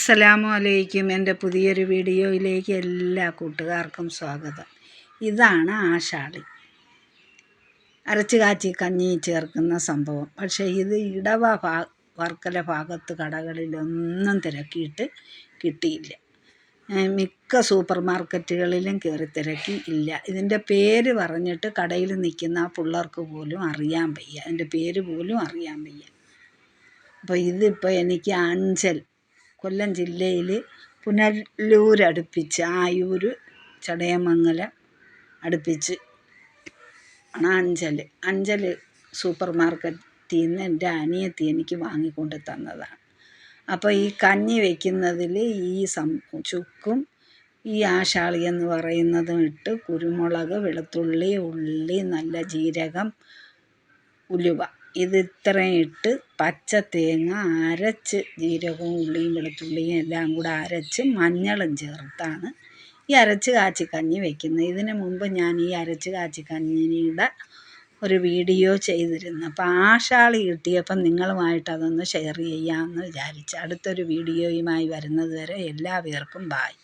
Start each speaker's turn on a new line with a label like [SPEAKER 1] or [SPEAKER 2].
[SPEAKER 1] അസ്സലാമു അലൈക്കും. എൻ്റെ പുതിയൊരു വീഡിയോയിലേക്ക് എല്ലാ കൂട്ടുകാർക്കും സ്വാഗതം. ഇതാണ് ആശാളി, അരച്ച് കാച്ചി കഞ്ഞി ചേർക്കുന്ന സംഭവം. പക്ഷേ ഇത് വർക്കല ഭാഗത്ത് കടകളിലൊന്നും തിരക്കിയിട്ട് കിട്ടിയില്ല. മിക്ക സൂപ്പർ മാർക്കറ്റുകളിലും കയറി തിരക്കി ഇല്ല. ഇതിൻ്റെ പേര് പറഞ്ഞിട്ട് കടയിൽ നിൽക്കുന്ന ആ പിള്ളേർക്ക് പോലും അറിയാൻ വയ്യ, അതിൻ്റെ പേര് പോലും അറിയാൻ വയ്യ. അപ്പോൾ ഇതിപ്പോൾ എനിക്ക് അഞ്ചൽ, കൊല്ലം ജില്ലയിൽ പുനലൂർ അടുപ്പിച്ച് ആയൂർ ചടയമംഗലം അടുപ്പിച്ച് ആണ് അഞ്ചൽ സൂപ്പർ മാർക്കറ്റിൽ നിന്ന് എൻ്റെ അനിയത്തി എനിക്ക് വാങ്ങിക്കൊണ്ട് തന്നതാണ്. അപ്പോൾ ഈ കഞ്ഞി വയ്ക്കുന്നതിൽ ഈ ചുക്കും ഈ ആശാളി എന്ന് പറയുന്നതും ഇട്ട് കുരുമുളക്, വെളുത്തുള്ളി, ഉള്ളി, നല്ല ജീരകം, ഉലുവ ഇത് ഇത്രയും ഇട്ട് പച്ച തേങ്ങ അരച്ച്, ജീരകവും ഉള്ളിയും വെളുത്തുള്ളിയും എല്ലാം കൂടെ അരച്ച് മഞ്ഞളും ചേർത്താണ് ഈ അരച്ച് കാച്ചി കഞ്ഞി വയ്ക്കുന്നത്. ഇതിനു മുമ്പ് ഞാൻ ഈ അരച്ച് കാച്ചി കഞ്ഞിയുടെ ഒരു വീഡിയോ ചെയ്തിരുന്നു. അപ്പോൾ ആശാളി കിട്ടിയപ്പം നിങ്ങളുമായിട്ട് അതൊന്ന് ഷെയർ ചെയ്യാമെന്ന് വിചാരിച്ചു. അടുത്തൊരു വീഡിയോയുമായി വരുന്നത് വരെ എല്ലാവർക്കും ബായ്.